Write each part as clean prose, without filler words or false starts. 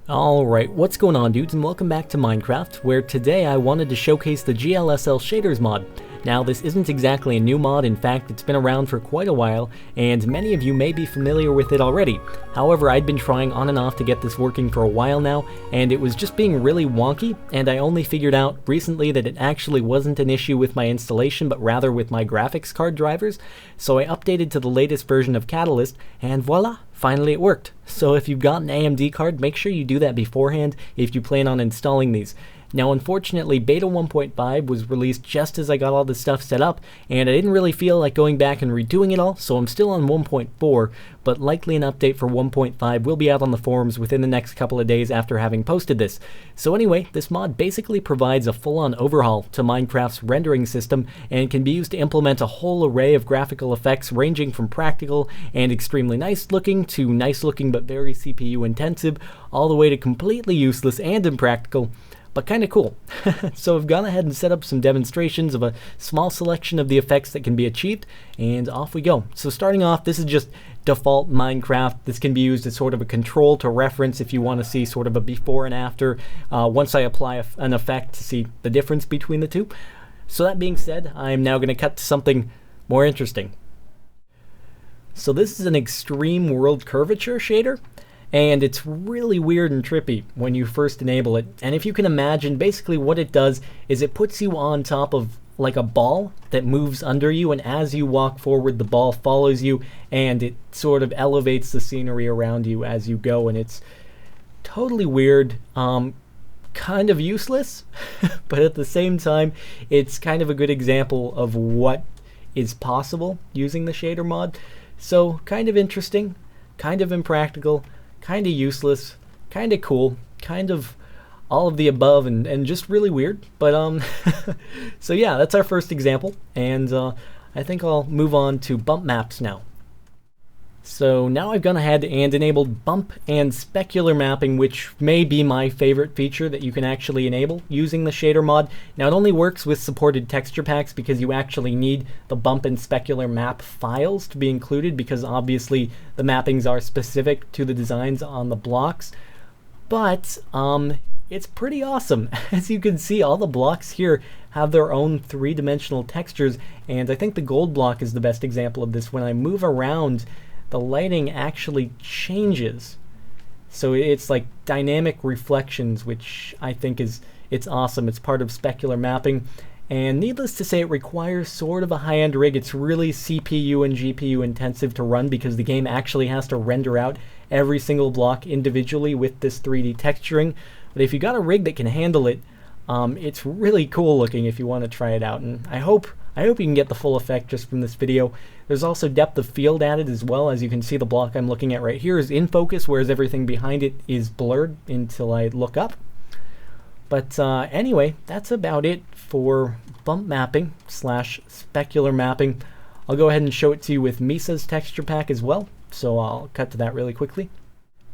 Alright, what's going on dudes, and welcome back to Minecraft, where today I wanted to showcase the GLSL Shaders mod. Now this isn't exactly a new mod, in fact it's been around for quite a while, and many of you may be familiar with it already. However, I'd been trying on and off to get this working for a while now, and it was just being really wonky, and I only figured out recently that it actually wasn't an issue with my installation, but rather with my graphics card drivers. So I updated to the latest version of Catalyst, and voila! Finally it worked. So if you've got an AMD card, make sure you do that beforehand if you plan on installing these. Now unfortunately Beta 1.5 was released just as I got all this stuff set up, and I didn't really feel like going back and redoing it all, so I'm still on 1.4, but likely an update for 1.5 will be out on the forums within the next couple of days after having posted this. So anyway, this mod basically provides a full-on overhaul to Minecraft's rendering system and can be used to implement a whole array of graphical effects ranging from practical and extremely nice looking to nice looking but very CPU intensive, all the way to completely useless and impractical, but kind of cool. So I've gone ahead and set up some demonstrations of a small selection of the effects that can be achieved, and off we go. So starting off, this is just default Minecraft. This can be used as sort of a control to reference if you want to see sort of a before and after once I apply an effect to see the difference between the two. So that being said, I'm now going to cut to something more interesting. So this is an extreme world curvature shader, and it's really weird and trippy when you first enable it. And if you can imagine, basically what it does is it puts you on top of like a ball that moves under you, and as you walk forward the ball follows you, and it sort of elevates the scenery around you as you go, and it's totally weird, kind of useless, but at the same time it's kind of a good example of what is possible using the shader mod. So kind of interesting, kind of impractical, kind of useless, kind of cool, kind of all of the above, and just really weird. But so yeah, that's our first example, and I think I'll move on to bump maps now. So now I've gone ahead and enabled bump and specular mapping, which may be my favorite feature that you can actually enable using the shader mod. Now it only works with supported texture packs because you actually need the bump and specular map files to be included, because obviously the mappings are specific to the designs on the blocks. But it's pretty awesome. As you can see, all the blocks here have their own three-dimensional textures, and I think the gold block is the best example of this. When I move around, the lighting actually changes, so it's like dynamic reflections, which I think it's awesome. It's part of specular mapping, and needless to say, it requires sort of a high-end rig. It's really CPU and GPU intensive to run because the game actually has to render out every single block individually with this 3D texturing. But if you got a rig that can handle it, it's really cool looking if you want to try it out, and I hope you can get the full effect just from this video. There's also depth of field added as well. As you can see, the block I'm looking at right here is in focus, whereas everything behind it is blurred until I look up. But anyway, that's about it for bump mapping / specular mapping. I'll go ahead and show it to you with Misa's texture pack as well, so I'll cut to that really quickly.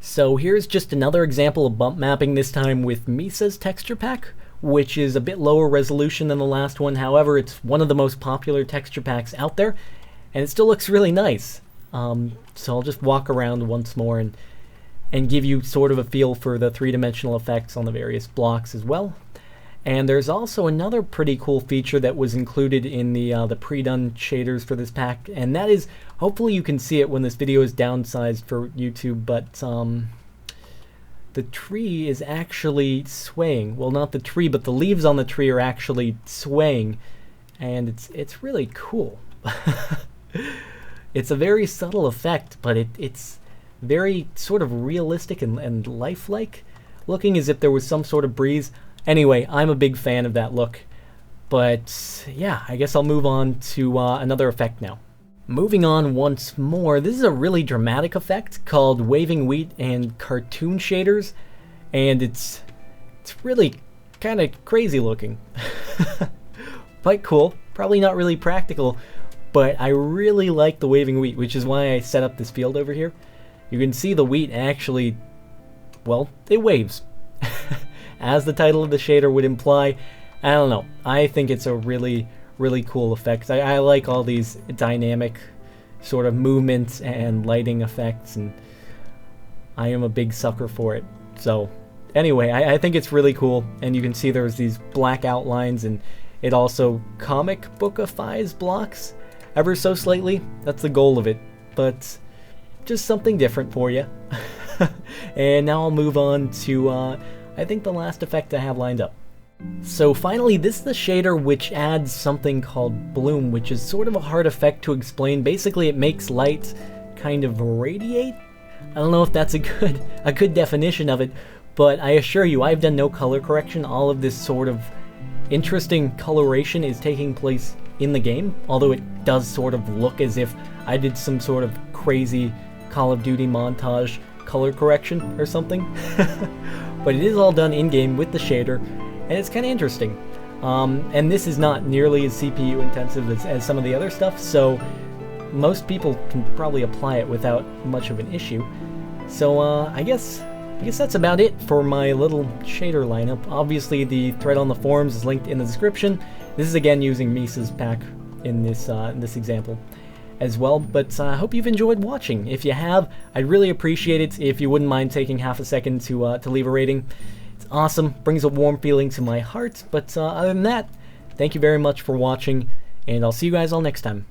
So here's just another example of bump mapping, this time with Misa's texture pack, which is a bit lower resolution than the last one. However, it's one of the most popular texture packs out there, and it still looks really nice. So I'll just walk around once more and give you sort of a feel for the three-dimensional effects on the various blocks as well. And there's also another pretty cool feature that was included in the pre-done shaders for this pack, and that is, hopefully you can see it when this video is downsized for YouTube, but the tree is actually swaying. Well, not the tree, but the leaves on the tree are actually swaying, and it's really cool. It's a very subtle effect, but it's very sort of realistic and lifelike, looking as if there was some sort of breeze. Anyway, I'm a big fan of that look. But yeah, I guess I'll move on to another effect now. Moving on once more, this is a really dramatic effect called Waving Wheat and Cartoon Shaders, and it's really kind of crazy looking. Quite cool, probably not really practical, but I really like the Waving Wheat, which is why I set up this field over here. You can see the wheat actually, well, it waves. As the title of the shader would imply. I don't know, I think it's a really cool effect. I like all these dynamic sort of movements and lighting effects, and I am a big sucker for it. So anyway, I think it's really cool, and you can see there's these black outlines, and it also comic bookifies blocks ever so slightly. That's the goal of it, but just something different for you. And now I'll move on to, I think the last effect I have lined up. So finally, this is the shader which adds something called bloom, which is sort of a hard effect to explain. Basically, it makes light kind of radiate. I don't know if that's a good definition of it, but I assure you, I've done no color correction. All of this sort of interesting coloration is taking place in the game, although it does sort of look as if I did some sort of crazy Call of Duty montage color correction or something. But it is all done in-game with the shader, and it's kind of interesting. And this is not nearly as CPU intensive as some of the other stuff, so most people can probably apply it without much of an issue. So I guess that's about it for my little shader lineup. Obviously, the thread on the forums is linked in the description. This is again using Misa's pack in this example as well, but I hope you've enjoyed watching. If you have, I'd really appreciate it if you wouldn't mind taking half a second to leave a rating. It's awesome, brings a warm feeling to my heart, but other than that, thank you very much for watching, and I'll see you guys all next time.